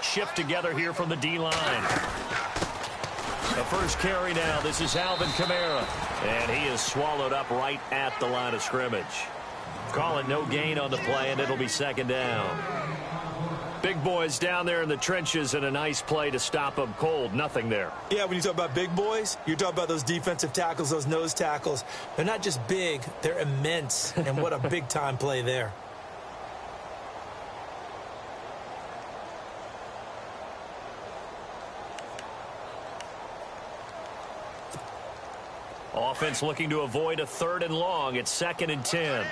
shift together here from the D-line. The first carry now. This is Alvin Kamara. And he is swallowed up right at the line of scrimmage. Call it no gain on the play, and it'll be second down. Big boys down there in the trenches, and a nice play to stop them cold. Nothing there. Yeah, when you talk about big boys, you're talking about those defensive tackles, those nose tackles. They're not just big, they're immense. And what a big-time play there. Offense looking to avoid a 3rd and long. It's 2nd and 10.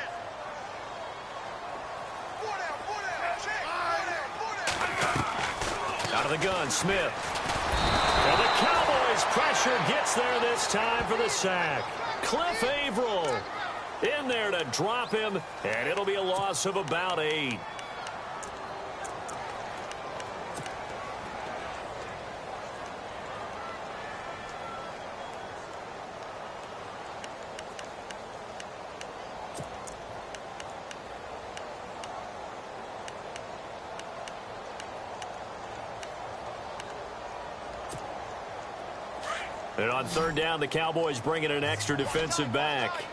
Out of the gun, Smith. And the Cowboys pressure gets there this time for the sack. Cliff Averill in there to drop him, and it'll be a loss of about 8. And on 3rd down, the Cowboys bring in an extra defensive back.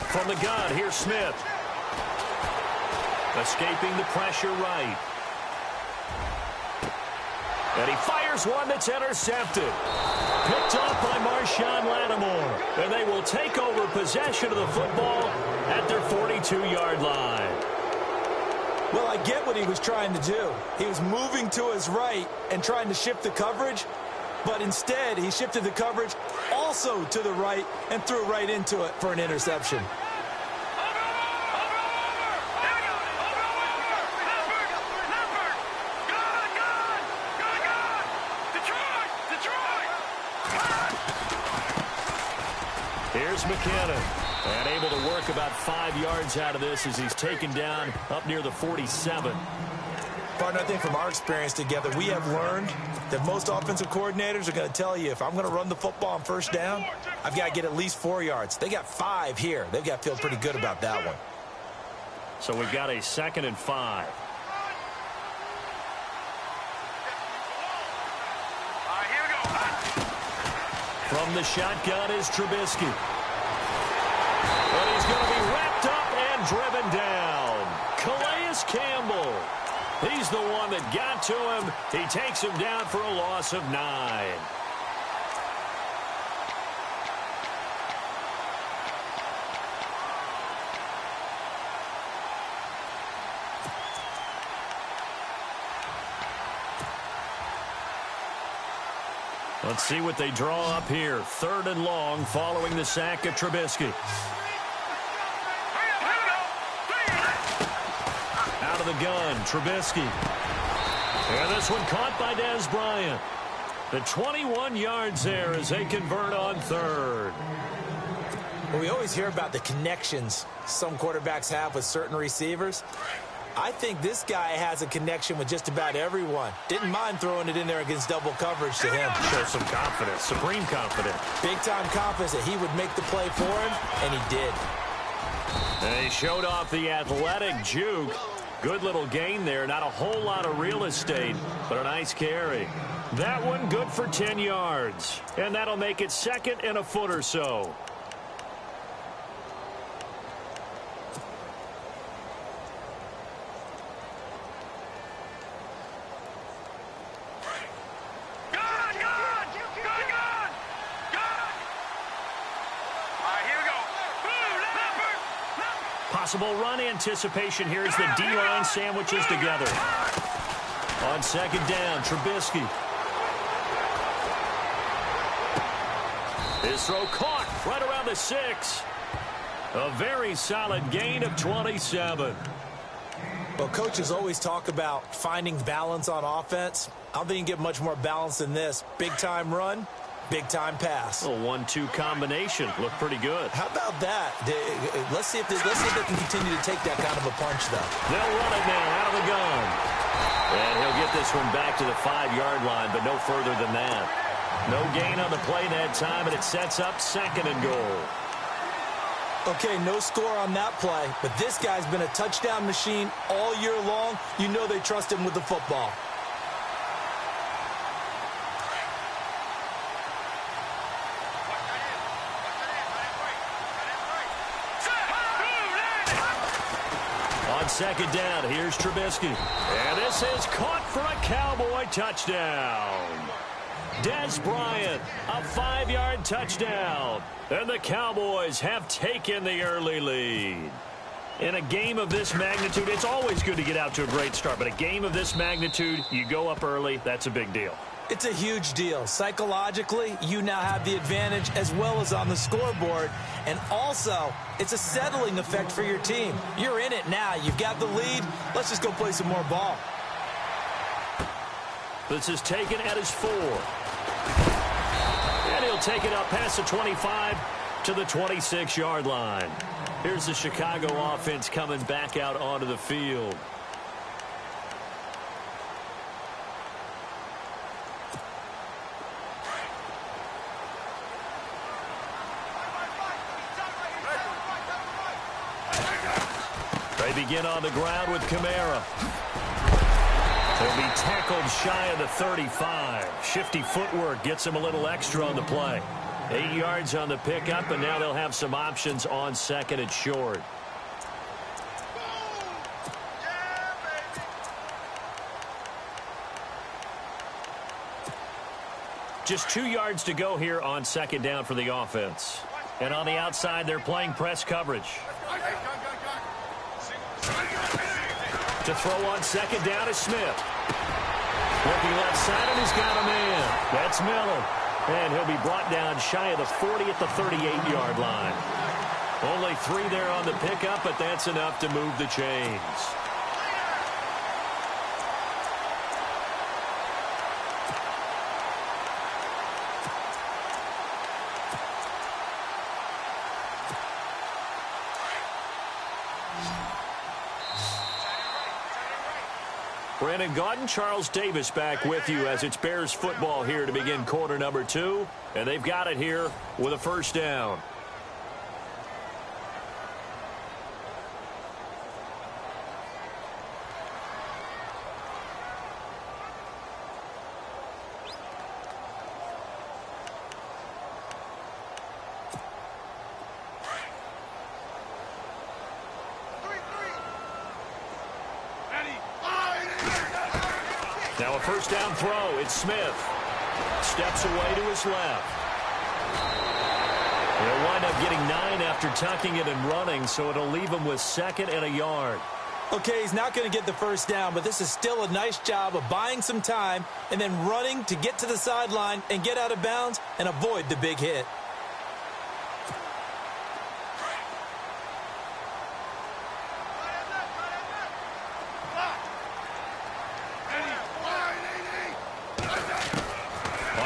From the gun, here's Smith. Escaping the pressure right. And he fires one that's intercepted. Picked off by Marshawn Lattimore. And they will take over possession of the football at their 42-yard line. Well, I get what he was trying to do. He was moving to his right and trying to shift the coverage, but instead he shifted the coverage also to the right and threw right into it for an interception. Here's McKinnon. And able to work about 5 yards out of this as he's taken down up near the 47. Partner, I think from our experience together, we have learned that most offensive coordinators are going to tell you, if I'm going to run the football on 1st down, I've got to get at least 4 yards. They got 5 here. They've got to feel pretty good about that one. So we've got a 2nd and 5. From the shotgun is Trubisky. But he's going to be wrapped up and driven down. Calais Campbell. He's the one that got to him. He takes him down for a loss of 9. Let's see what they draw up here. 3rd and long following the sack of Trubisky. Out of the gun, Trubisky. And this one caught by Dez Bryant. The 21 yards there as they convert on 3rd. Well, we always hear about the connections some quarterbacks have with certain receivers. I think this guy has a connection with just about everyone. Didn't mind throwing it in there against double coverage to him. Shows some confidence, supreme confidence. Big-time confidence that he would make the play for him, and he did. And he showed off the athletic juke. Good little gain there. Not a whole lot of real estate, but a nice carry. That one good for 10 yards. And that'll make it 2nd and a foot or so. Possible run anticipation here as the D-line sandwiches together. On 2nd down, Trubisky. His throw caught right around the 6. A very solid gain of 27. Well, coaches always talk about finding balance on offense. I don't think you can get much more balance than this. Big-time run, big-time pass. A 1-2 combination. Looked pretty good. How about that? Let's see if they can continue to take that kind of a punch, though. They'll run it now out of the gun. And he'll get this one back to the 5-yard line, but no further than that. No gain on the play that time, and it sets up 2nd and goal. Okay, no score on that play, but this guy's been a touchdown machine all year long. You know they trust him with the football. On second down, here's Trubisky. And this is caught for a Cowboy touchdown. Dez Bryant, a 5-yard touchdown. And the Cowboys have taken the early lead. In a game of this magnitude, it's always good to get out to a great start, but a game of this magnitude, you go up early, that's a big deal. It's a huge deal. Psychologically, you now have the advantage as well as on the scoreboard. And also, it's a settling effect for your team. You're in it now. You've got the lead. Let's just go play some more ball. This is taken at his 4. And he'll take it up past the 25 to the 26-yard line. Here's the Chicago offense coming back out onto the field. They begin on the ground with Kamara. He'll be tackled shy of the 35. Shifty footwork gets him a little extra on the play. 8 yards on the pickup, and now they'll have some options on second and short. Just 2 yards to go here on second down for the offense. And on the outside, they're playing press coverage. To throw on second down is Smith. Looking left side, and he's got a man. That's Miller. And he'll be brought down shy of the 40 at the 38-yard line. Only 3 there on the pickup, but that's enough to move the chains. Brandon Gaudin, Charles Davis back with you as it's Bears football here to begin quarter number 2. And they've got it here with a first down. Now a first down throw. It's Smith. Steps away to his left. They'll wind up getting 9 after tucking it and running, so it'll leave him with 2nd and a yard. Okay, he's not going to get the first down, but this is still a nice job of buying some time and then running to get to the sideline and get out of bounds and avoid the big hit.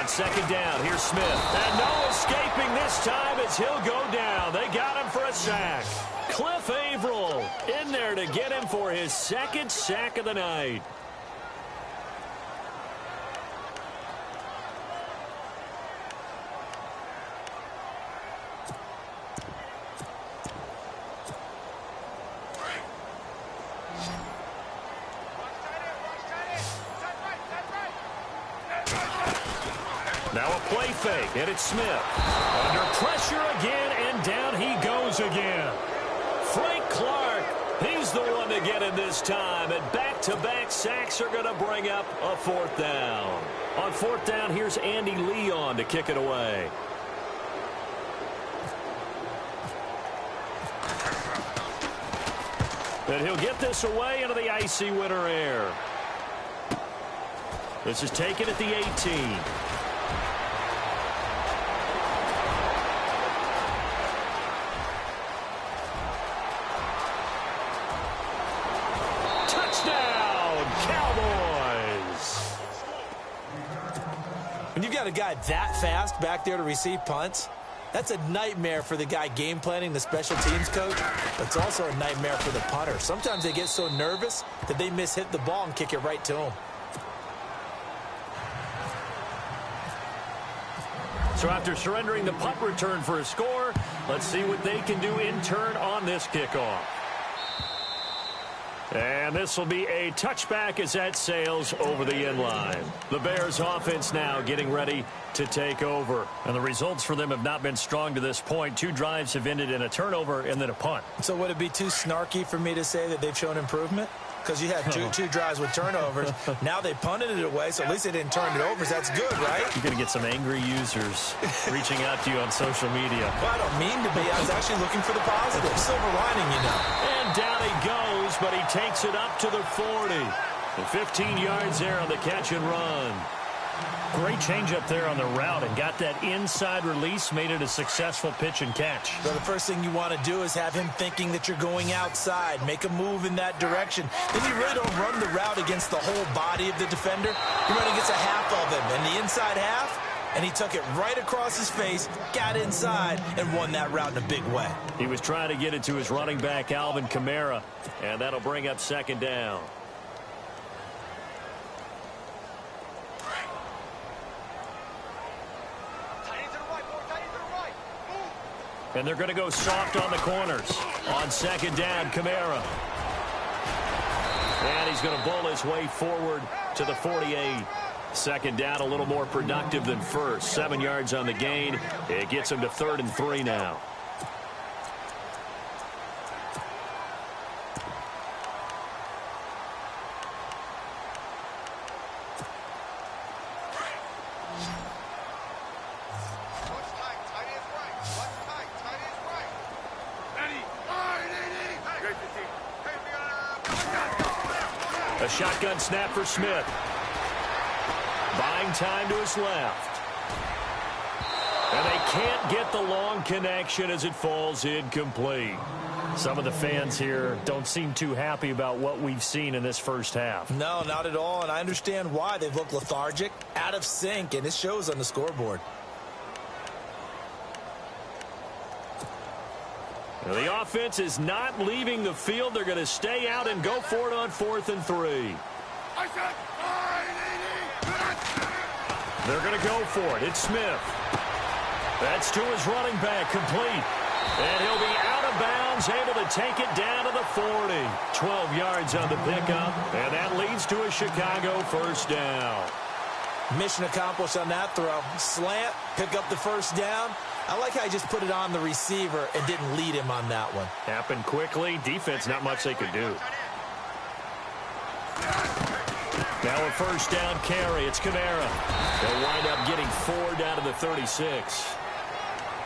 Second down, here's Smith. And no escaping this time as he'll go down. They got him for a sack. Cliff Averill in there to get him for his 2nd sack of the night. Now a play fake, and it's Smith. Under pressure again, and down he goes again. Frank Clark, he's the one to get him this time, and back-to-back sacks are going to bring up a 4th down. On 4th down, here's Andy Leon to kick it away. And he'll get this away into the icy winter air. This is taken at the 18. When you've got a guy that fast back there to receive punts, that's a nightmare for the guy game planning, the special teams coach, but it's also a nightmare for the punter. Sometimes they get so nervous that they miss-hit the ball and kick it right to him. So after surrendering the punt return for a score, Let's see what they can do in turn on this kickoff. And this will be a touchback as that sails over the end line. The Bears offense now getting ready to take over. And the results for them have not been strong to this point. 2 drives have ended in a turnover and then a punt. So would it be too snarky for me to say that they've shown improvement? Because you had two drives with turnovers. Now they punted it away, so at least they didn't turn it over. So that's good, right? You're going to get some angry users reaching out to you on social media. Well, I don't mean to be. I was actually looking for the positive. Silver lining, you know. And down he goes, but he takes it up to the 40. And 15 yards there on the catch and run. Great change up there on the route and got that inside release, made it a successful pitch and catch. So the first thing you want to do is have him thinking that you're going outside, make a move in that direction. Then you really don't run the route against the whole body of the defender. You're running against a half of him, and the inside half, and he took it right across his face, got inside, and won that route in a big way. He was trying to get it to his running back, Alvin Kamara, and that'll bring up second down. And they're going to go soft on the corners. On second down, Kamara. And he's going to bowl his way forward to the 48. Second down, a little more productive than first. 7 yards on the gain. It gets him to 3rd and 3 now. A shotgun snap for Smith. Buying time to his left. And they can't get the long connection as it falls incomplete. Some of the fans here don't seem too happy about what we've seen in this first half. No, not at all, and I understand why. They've looked lethargic, out of sync, and it shows on the scoreboard. The offense is not leaving the field. They're going to stay out and go for it on 4th and 3. They're going to go for it. It's Smith. That's to his running back, complete. And he'll be out of bounds, able to take it down to the 40. 12 yards on the pickup, and that leads to a Chicago first down. Mission accomplished on that throw. Slant, pick up the first down. I like how he just put it on the receiver and didn't lead him on that one. Happened quickly. Defense, not much they could do. Now a first down carry. It's Kamara. They'll wind up getting 4 down to the 36.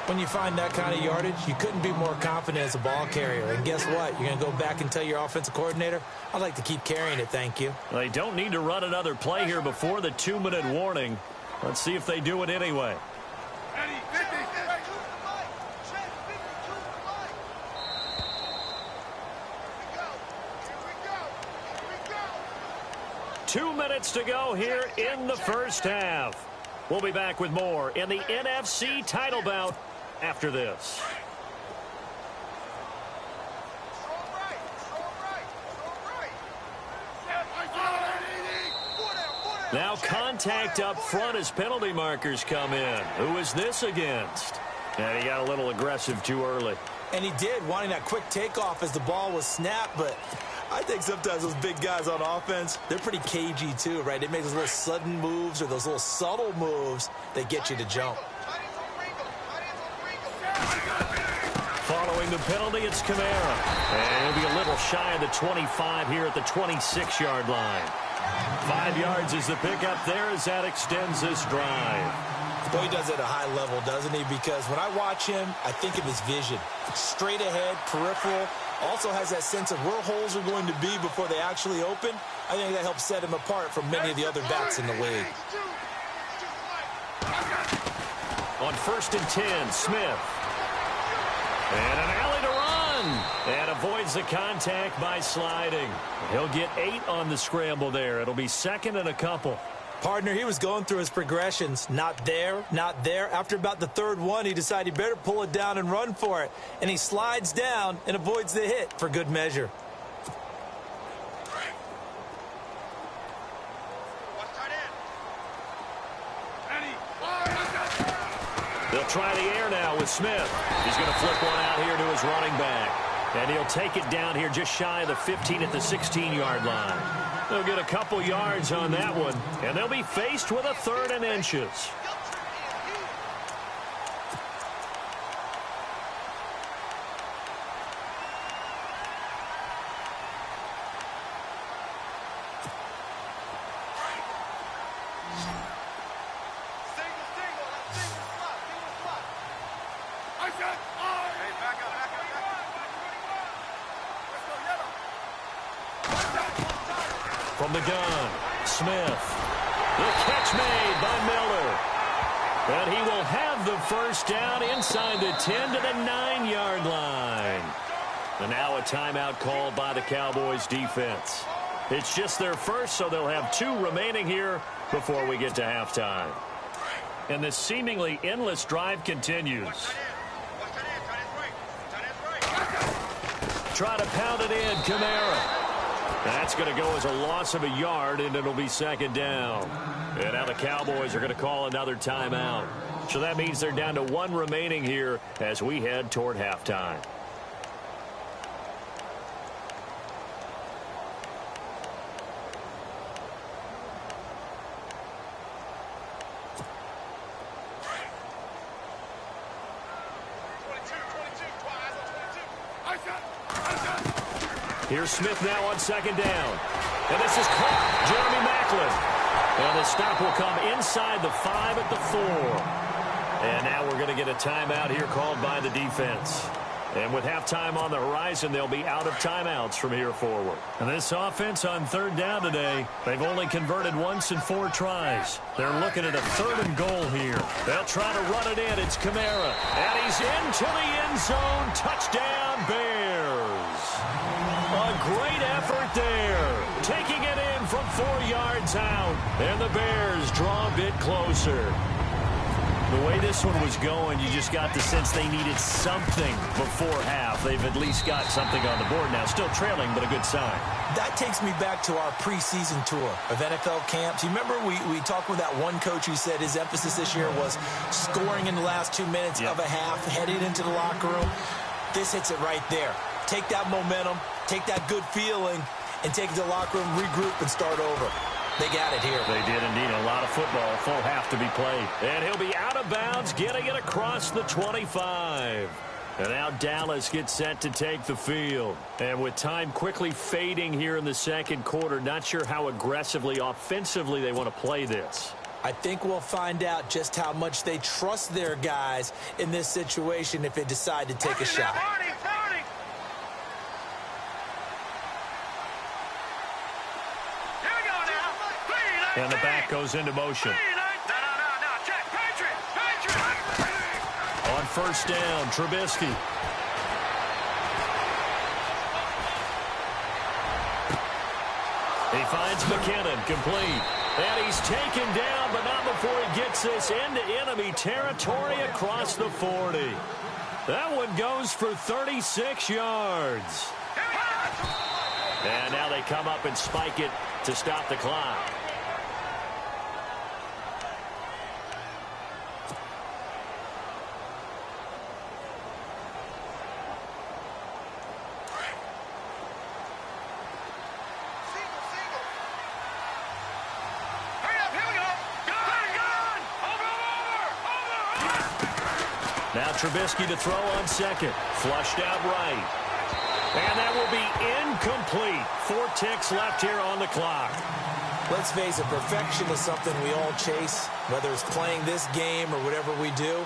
When you find that kind of yardage, you couldn't be more confident as a ball carrier. And guess what? You're going to go back and tell your offensive coordinator, I'd like to keep carrying it, thank you. They don't need to run another play here before the 2-minute warning. Let's see if they do it anyway. 2 minutes to go here in the first half. We'll be back with more in the NFC title bout after this. Now contact up front as penalty markers come in. Who is this against? And he got a little aggressive too early. And he did, wanting that quick takeoff as the ball was snapped, but I think sometimes those big guys on offense, they're pretty cagey too, right? They make those little sudden moves or those little subtle moves that get you to jump. Following the penalty, it's Kamara. And he'll be a little shy of the 25 here at the 26-yard line. 5 yards is the pickup there as that extends this drive. Boy, he does it at a high level, doesn't he? Because when I watch him, I think of his vision. Straight ahead, peripheral, also has that sense of where holes are going to be before they actually open. I think that helps set him apart from many of the other backs in the league. On 1st and 10, Smith. And an alley to run. And avoids the contact by sliding. He'll get 8 on the scramble there. It'll be 2nd and a couple. Partner, he was going through his progressions. Not there, not there. After about the 3rd one, he decided he better pull it down and run for it. And he slides down and avoids the hit for good measure. They'll try the air now with Smith. He's going to flip one out here to his running back. And he'll take it down here just shy of the 15 at the 16-yard line. They'll get a couple yards on that one, and they'll be faced with a 3rd and inches. From the gun, Smith. The catch made by Miller. And he will have the first down inside the 10 to the 9-yard line. And now a timeout called by the Cowboys defense. It's just their first, so they'll have 2 remaining here before we get to halftime. And this seemingly endless drive continues. Try to pound it in, Kamara. That's going to go as a loss of a yard, and it'll be 2nd down. And now the Cowboys are going to call another timeout. So that means they're down to 1 remaining here as we head toward halftime. Here's Smith now on 2nd down. And this is caught. Jeremy Maclin. And the stop will come inside the 5 at the 4. And now we're going to get a timeout here called by the defense. And with halftime on the horizon, they'll be out of timeouts from here forward. And this offense on 3rd down today, they've only converted once in 4 tries. They're looking at a 3rd and goal here. They'll try to run it in. It's Kamara. And he's into the end zone. Touchdown, Bears. A great effort there. Taking it in from 4 yards out. And the Bears draw a bit closer. The way this one was going, you just got the sense they needed something before half. They've at least got something on the board now. Still trailing, but a good sign. That takes me back to our preseason tour of NFL camps. You remember we talked with that one coach who said his emphasis this year was scoring in the last 2 minutes of a half, heading into the locker room. This hits it right there. Take that momentum, take that good feeling, and take it to the locker room, regroup, and start over. They got it here. They did indeed. A lot of football, full half to be played. And he'll be out of bounds, getting it across the 25. And now Dallas gets set to take the field. And with time quickly fading here in the 2nd quarter, not sure how aggressively, offensively they want to play this. I think we'll find out just how much they trust their guys in this situation if they decide to take a shot. And the back goes into motion. On 1st down, Trubisky. He finds McKinnon, complete. And he's taken down, but not before he gets this into enemy territory across the 40. That one goes for 36 yards. And now they come up and spike it to stop the clock. Now Trubisky to throw on 2nd. Flushed out right. And that will be incomplete. 4 ticks left here on the clock. Let's face it, perfection is something we all chase, whether it's playing this game or whatever we do.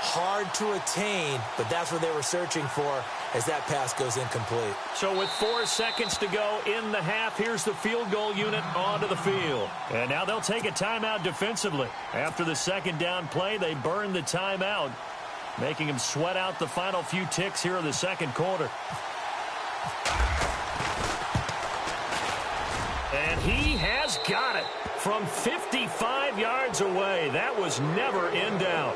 Hard to attain, but that's what they were searching for as that pass goes incomplete. So with 4 seconds to go in the half, here's the field goal unit onto the field. And now they'll take a timeout defensively. After the 2nd down play, they burn the timeout, making them sweat out the final few ticks here in the 2nd quarter. And he has got it from 55 yards away. That was never in doubt.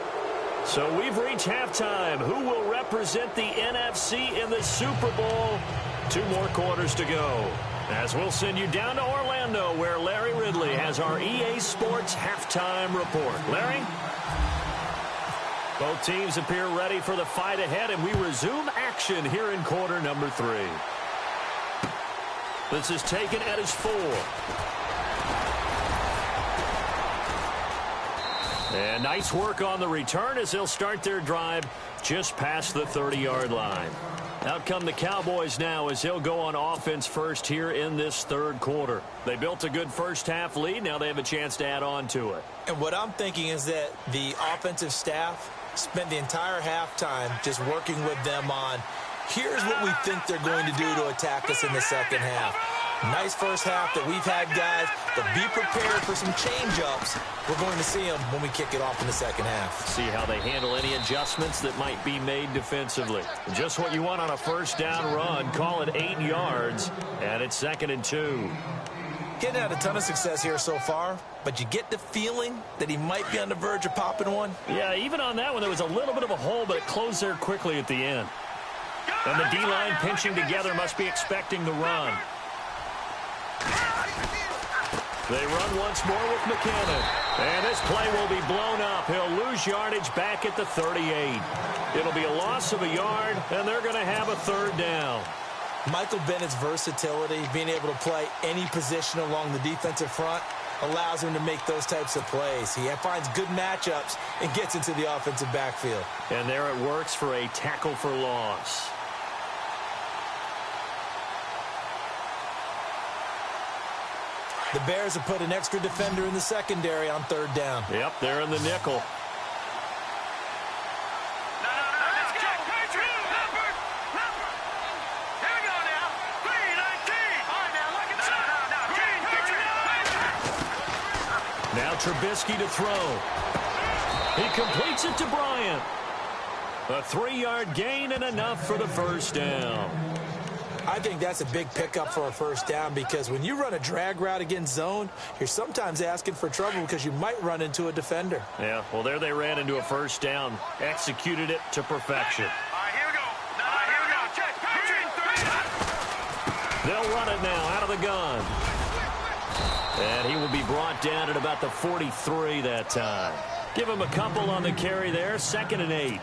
So we've reached halftime. Who will represent the NFC in the Super Bowl? 2 more quarters to go. As we'll send you down to Orlando, where Larry Ridley has our EA Sports halftime report. Larry? Both teams appear ready for the fight ahead, and we resume action here in quarter number 3. This is taken at his 4. And nice work on the return as they'll start their drive just past the 30-yard line. Out come the Cowboys now as they'll go on offense first here in this third quarter. They built a good first-half lead. Now they have a chance to add on to it. And what I'm thinking is that the offensive staff spent the entire halftime just working with them on, here's what we think they're going to do to attack us in the second half. Nice first half that we've had, guys, but be prepared for some change-ups. We're going to see them when we kick it off in the second half. See how they handle any adjustments that might be made defensively. Just what you want on a first down run. Call it 8 yards, and it's 2nd and 2. Getting had a ton of success here so far, but you get the feeling that he might be on the verge of popping one. Yeah, even on that one, there was a little bit of a hole, but it closed there quickly at the end. And the D-line pinching together must be expecting the run. They run once more with McKinnon. And this play will be blown up. He'll lose yardage back at the 38. It'll be a loss of a yard, and they're going to have a 3rd down. Michael Bennett's versatility, being able to play any position along the defensive front, allows him to make those types of plays. He finds good matchups and gets into the offensive backfield. And there it works for a tackle for loss. The Bears have put an extra defender in the secondary on 3rd down. Yep, they're in the nickel. Now Trubisky to throw. He completes it to Bryant. A 3-yard gain and enough for the first down. I think that's a big pickup for a first down because when you run a drag route against zone, you're sometimes asking for trouble because you might run into a defender. Yeah, well, there they ran into a first down. Executed it to perfection. They'll run it now out of the gun. And he will be brought down at about the 43 that time. Give him a couple on the carry there. 2nd and 8.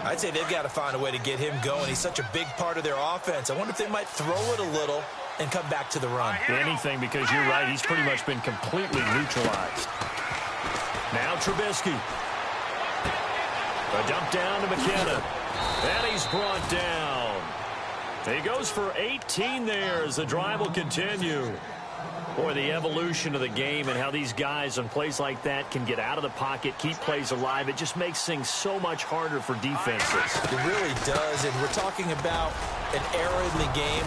I'd say they've got to find a way to get him going. He's such a big part of their offense. I wonder if they might throw it a little and come back to the run. Anything, because you're right. He's pretty much been completely neutralized. Now Trubisky. A dump down to McKinnon. And he's brought down. He goes for 18 there as the drive will continue. Boy, the evolution of the game and how these guys on plays like that can get out of the pocket, keep plays alive, it just makes things so much harder for defenses. It really does, and we're talking about an era in the game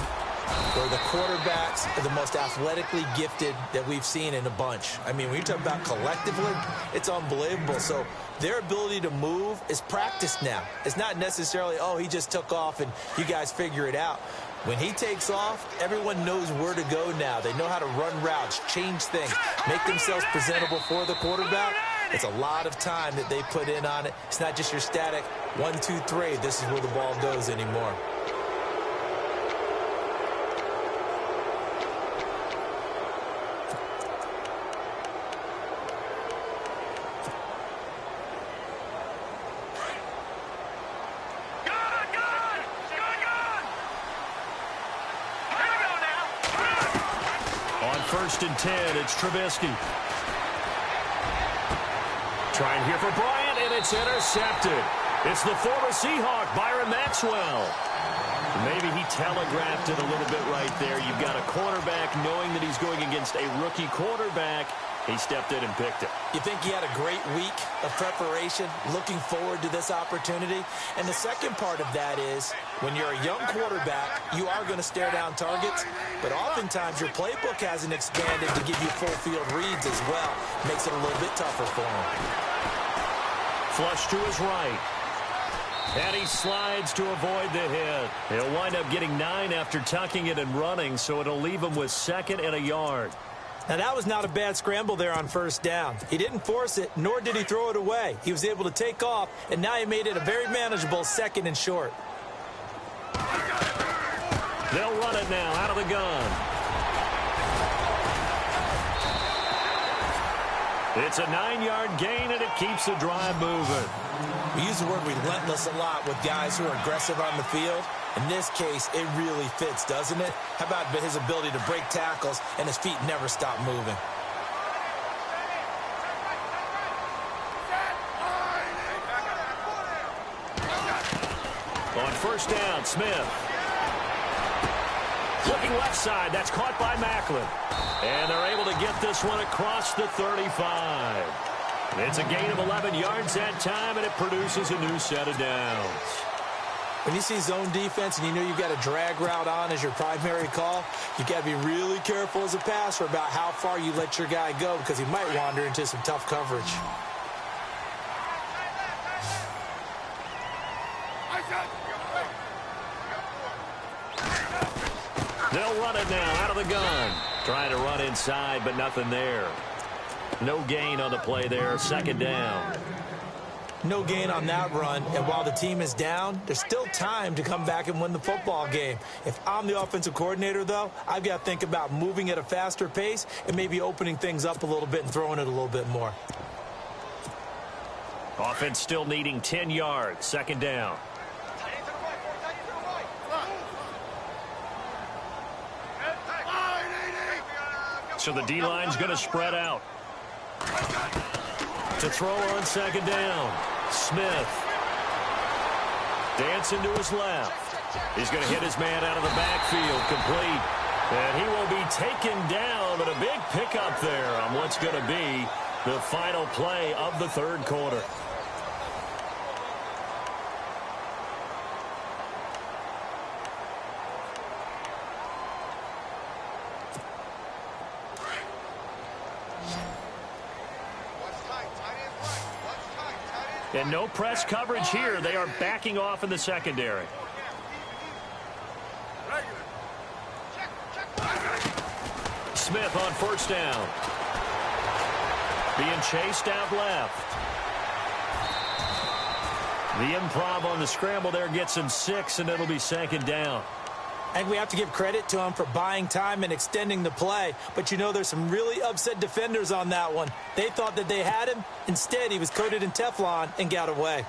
where the quarterbacks are the most athletically gifted that we've seen in a bunch. I mean, when you talk about collectively, it's unbelievable. So their ability to move is practiced now. It's not necessarily, oh, he just took off and you guys figure it out. When he takes off, everyone knows where to go now. They know how to run routes, change things, make themselves presentable for the quarterback. It's a lot of time that they put in on it. It's not just your static 1, 2, 3. This is where the ball goes anymore. First and 10, it's Trubisky. Trying here for Bryant, and it's intercepted. It's the former Seahawk, Byron Maxwell. Maybe he telegraphed it a little bit right there. You've got a quarterback knowing that he's going against a rookie quarterback. He stepped in and picked it. You think he had a great week of preparation, looking forward to this opportunity? And the second part of that is, when you're a young quarterback, you are going to stare down targets, but oftentimes your playbook hasn't expanded to give you full field reads as well. Makes it a little bit tougher for him. Flush to his right. And he slides to avoid the hit. He'll wind up getting 9 after tucking it and running, so it'll leave him with 2nd and a yard. Now, that was not a bad scramble there on first down. He didn't force it, nor did he throw it away. He was able to take off, and now he made it a very manageable 2nd and short. They'll run it now out of the gun. It's a 9-yard gain, and it keeps the drive moving. We use the word relentless a lot with guys who are aggressive on the field. In this case, it really fits, doesn't it? How about his ability to break tackles and his feet never stop moving? On first down, Smith. Looking left side. That's caught by Macklin. And they're able to get this one across the 35. It's a gain of 11 yards that time, and it produces a new set of downs. When you see zone defense and you know you've got a drag route on as your primary call, you've got to be really careful as a passer about how far you let your guy go because he might wander into some tough coverage. They'll run it now out of the gun. Trying to run inside, but nothing there. No gain on the play there. Second down. No gain on that run, and while the team is down, there's still time to come back and win the football game. If I'm the offensive coordinator, though, I've got to think about moving at a faster pace and maybe opening things up a little bit and throwing it a little bit more. Offense still needing 10 yards. Second down. So the D-line's going to spread out. To throw on second down. Smith. Dancing to his left. He's going to hit his man out of the backfield. Complete. And he will be taken down, but a big pickup there on what's going to be the final play of the third quarter. And no press coverage here. They are backing off in the secondary. Smith on first down. Being chased out left. The improv on the scramble there gets him 6, and it'll be second down. And we have to give credit to him for buying time and extending the play. But, you know, there's some really upset defenders on that one. They thought that they had him. Instead, he was coated in Teflon and got away.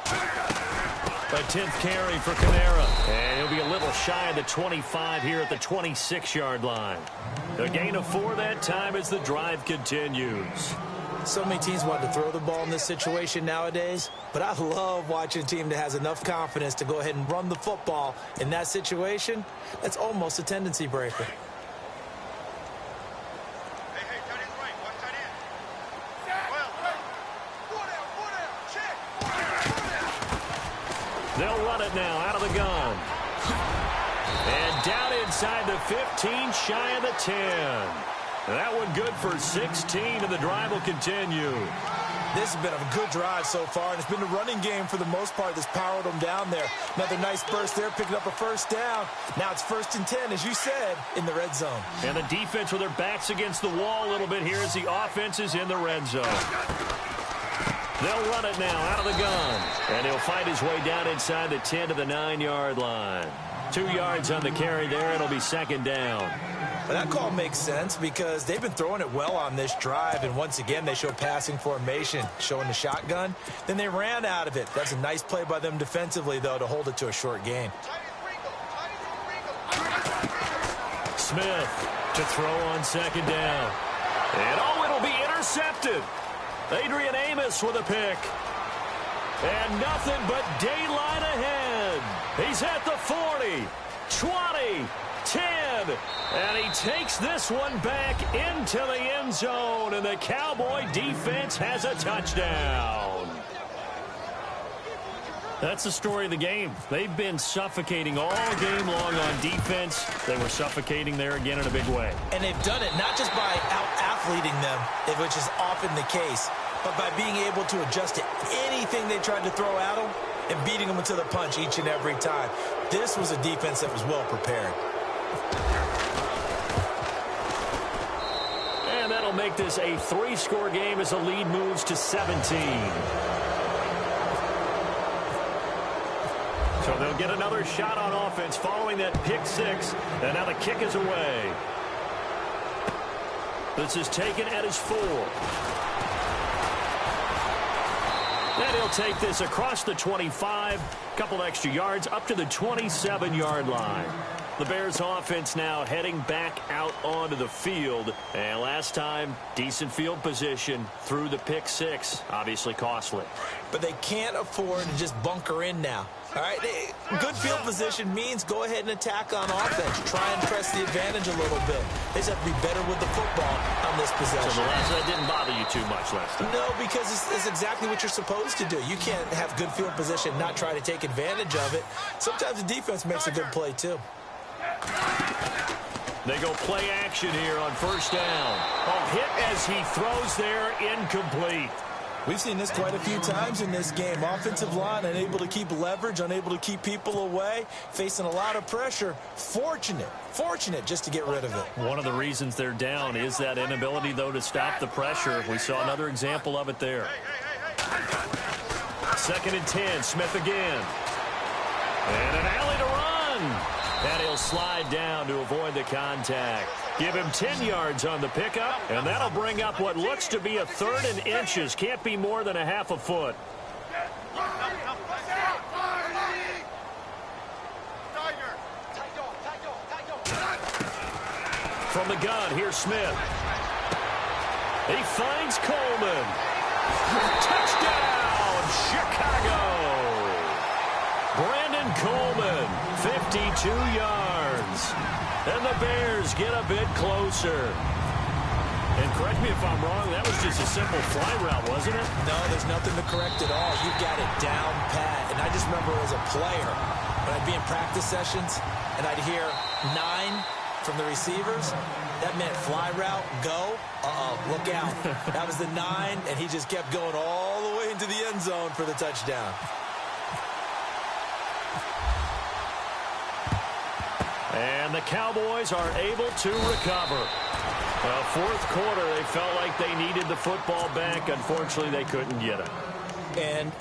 A 10th carry for Kamara. And he'll be a little shy of the 25 here at the 26-yard line. A gain of 4 that time as the drive continues. So many teams want to throw the ball in this situation nowadays, but I love watching a team that has enough confidence to go ahead and run the football. In that situation, that's almost a tendency breaker. They'll run it now out of the gun. And down inside the 15, shy of the 10. That one good for 16, and the drive will continue. This has been a good drive so far, and it's been the running game for the most part that's powered them down there. Another nice burst there, picking up a first down. Now it's 1st and 10, as you said, in the red zone. And the defense with their backs against the wall a little bit here as the offense is in the red zone. They'll run it now out of the gun. And he'll find his way down inside the 10 to the 9-yard line. 2 yards on the carry there. It'll be second down. Well, that call makes sense because they've been throwing it well on this drive, and once again they show passing formation, showing the shotgun. Then they ran out of it. That's a nice play by them defensively, though, to hold it to a short gain. Smith to throw on second down. And it'll be intercepted. Adrian Amos with a pick. And nothing but daylight ahead. He's at the 40, 20, 10, and he takes this one back into the end zone, and the Cowboy defense has a touchdown. That's the story of the game. They've been suffocating all game long on defense. They were suffocating there again in a big way. And they've done it not just by out-athleting them, which is often the case, but by being able to adjust to anything they tried to throw at them and beating them to the punch each and every time. This was a defense that was well prepared. And that'll make this a 3-score game as the lead moves to 17. So they'll get another shot on offense following that pick 6. And now the kick is away. This is taken at his 4. And he'll take this across the 25, couple extra yards, up to the 27-yard line. The Bears offense now heading back out onto the field. And last time, decent field position through the pick 6. Obviously costly. But they can't afford to just bunker in now. All right, good field position means go ahead and attack on offense. Try and press the advantage a little bit. They just have to be better with the football on this possession. So that didn't bother you too much last time? No, because it's exactly what you're supposed to do. You can't have good field position, not try to take advantage of it. Sometimes the defense makes a good play, too. They go play action here on first down. Hit as he throws there, incomplete. We've seen this quite a few times in this game. Offensive line unable to keep leverage, unable to keep people away, facing a lot of pressure. Fortunate just to get rid of it. One of the reasons they're down is that inability, though, to stop the pressure. We saw another example of it there. 2nd and 10, Smith again. And an alley to run. And he'll slide down to avoid the contact. Give him 10 yards on the pickup, and that'll bring up what looks to be a 3rd and inches. Can't be more than a half a foot. From the gun, here's Smith. He finds Coleman. Touchdown, Chicago! Brandon Coleman, 52 yards. And the Bears get a bit closer. And correct me if I'm wrong, that was just a simple fly route, wasn't it? No, there's nothing to correct at all. You got it down pat. And I just remember as a player, when I'd be in practice sessions, and I'd hear 9 from the receivers, that meant fly route, go. Look out. That was the 9, and he just kept going all the way into the end zone for the touchdown. And the Cowboys are able to recover. Fourth quarter, they felt like they needed the football back. Unfortunately, they couldn't get it. And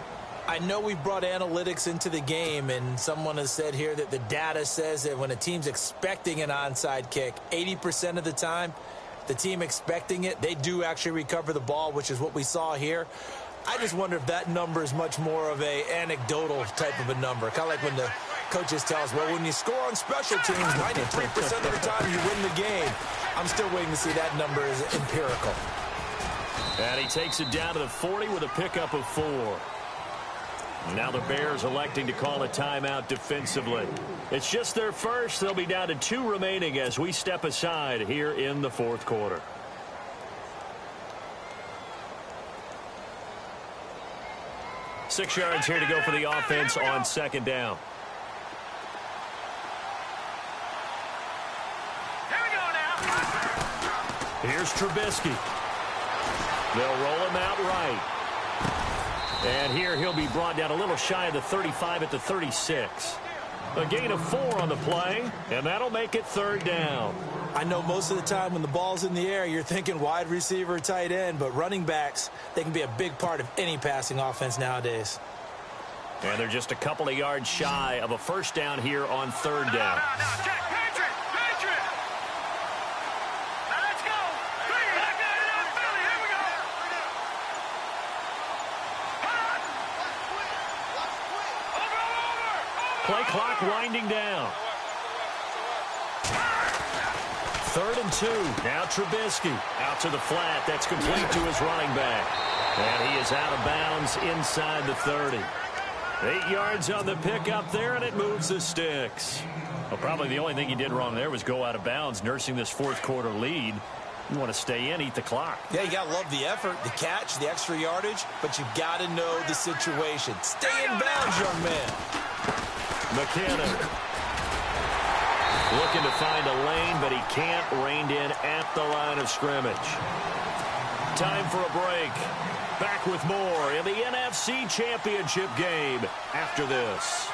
I know we've brought analytics into the game, and someone has said here that the data says that when a team's expecting an onside kick, 80% of the time, the team expecting it, they do actually recover the ball, which is what we saw here. I just wonder if that number is much more of a anecdotal type of a number. Kind of like when the coaches tell us, well, when you score on special teams, 93% of the time you win the game. I'm still waiting to see that number is empirical. And he takes it down to the 40 with a pickup of 4. Now the Bears electing to call a timeout defensively. It's just their first. They'll be down to 2 remaining as we step aside here in the fourth quarter. Six yards here to go for the offense on second down. Here's Trubisky. They'll roll him out right. And here he'll be brought down a little shy of the 35 at the 36. A gain of 4 on the play, and that'll make it third down. I know most of the time when the ball's in the air, you're thinking wide receiver, tight end, but running backs, they can be a big part of any passing offense nowadays. And they're just a couple of yards shy of a first down here on third down. Play clock winding down. 3rd and 2. Now Trubisky out to the flat. That's complete to his running back. And he is out of bounds inside the 30. 8 yards on the pickup there, and it moves the sticks. Well, probably the only thing he did wrong there was go out of bounds, nursing this fourth quarter lead. You want to stay in, eat the clock. Yeah, you got to love the effort, the catch, the extra yardage, but you got to know the situation. Stay in bounds, young man. McKinnon looking to find a lane, but he can't. Reined in at the line of scrimmage. Time for a break. Back with more in the NFC Championship game after this.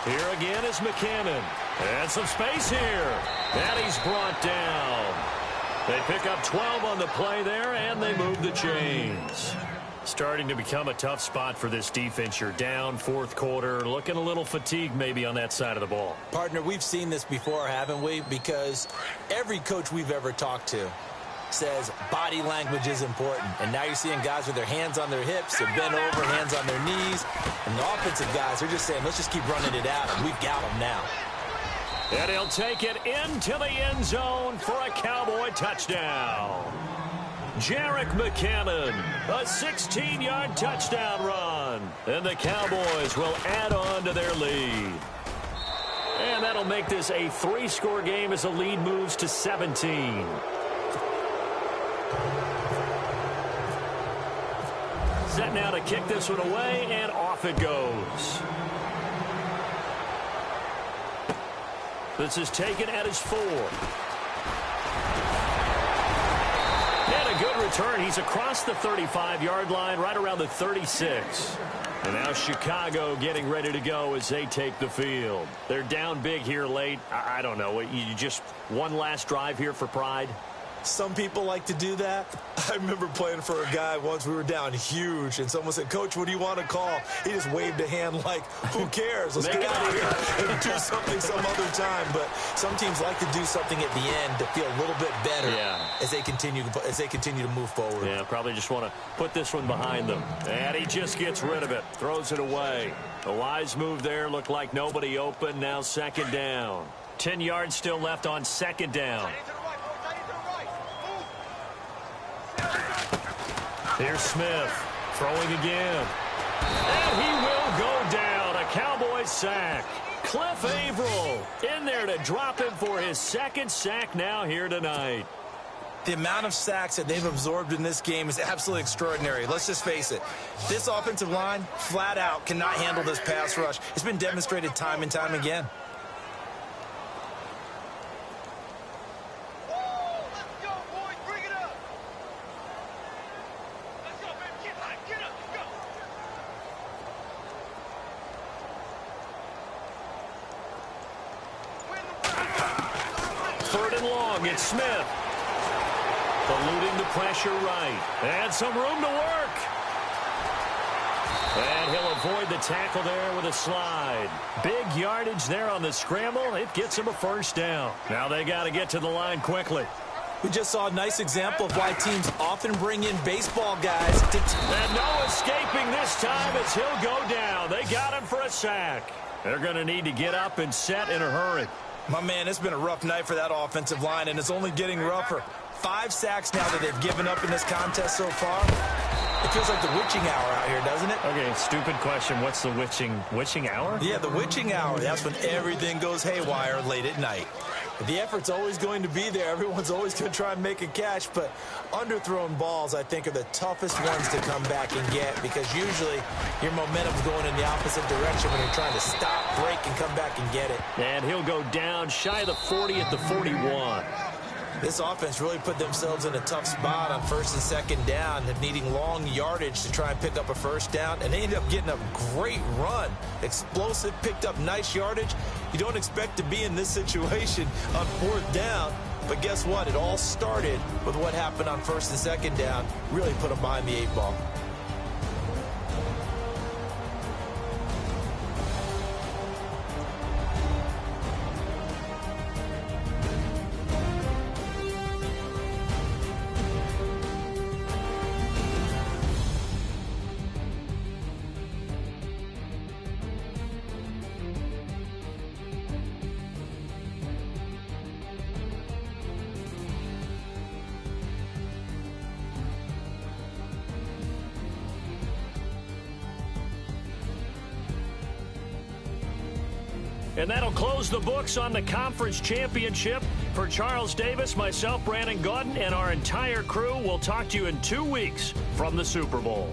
Here again is McKinnon. And some space here. And he's brought down. They pick up 12 on the play there, and they move the chains. Starting to become a tough spot for this defense. You're down fourth quarter, looking a little fatigued maybe on that side of the ball. Partner, we've seen this before, haven't we? Because every coach we've ever talked to says body language is important. And now you're seeing guys with their hands on their hips, they're bent over, hands on their knees. And the offensive guys are just saying, let's just keep running it out, and we've got them now. And he'll take it into the end zone for a Cowboy touchdown. Jerick McKinnon, a 16-yard touchdown run. And the Cowboys will add on to their lead. And that'll make this a 3-score game as the lead moves to 17. Set now to kick this one away, and off it goes. This is taken at his 4. And a good return. He's across the 35-yard line, right around the 36. And now Chicago getting ready to go as they take the field. They're down big here late. I don't know. You just one last drive here for pride? Some people like to do that. I remember playing for a guy once. We were down huge, and someone said, Coach, what do you want to call? He just waved a hand like, who cares? Let's get out of here and do something some other time. But some teams like to do something at the end to feel a little bit better as they continue to move forward. Yeah, probably just want to put this one behind them. And he just gets rid of it, throws it away. A wise move there. Looked like nobody open. Now second down. 10 yards still left on second down. Here's Smith throwing again. And he will go down. A Cowboys sack. Cliff Averill in there to drop him for his second sack now here tonight. The amount of sacks that they've absorbed in this game is absolutely extraordinary. Let's just face it. This offensive line, flat out, cannot handle this pass rush. It's been demonstrated time and time again. Third and long, it's Smith. Eluding the pressure right. And some room to work. And he'll avoid the tackle there with a slide. Big yardage there on the scramble. It gets him a first down. Now they got to get to the line quickly. We just saw a nice example of why teams often bring in baseball guys. And no escaping this time as he'll go down. They got him for a sack. They're going to need to get up and set in a hurry. My man, it's been a rough night for that offensive line, and it's only getting rougher. 5 sacks now that they've given up in this contest so far. It feels like the witching hour out here, doesn't it? Okay, stupid question. What's the witching hour? Yeah, the witching hour. That's when everything goes haywire late at night. The effort's always going to be there. Everyone's always going to try and make a catch, but underthrown balls, I think, are the toughest ones to come back and get because usually your momentum's going in the opposite direction when you're trying to stop, break, and come back and get it. And he'll go down shy of the 40 at the 41. This offense really put themselves in a tough spot on first and second down and needing long yardage to try and pick up a first down, and they ended up getting a great run. Explosive, picked up nice yardage. You don't expect to be in this situation on fourth down, but guess what? It all started with what happened on first and second down. Really put them behind the 8 ball. And that'll close the books on the conference championship. For Charles Davis, myself, Brandon Gaudin, and our entire crew, we'll talk to you in 2 weeks from the Super Bowl.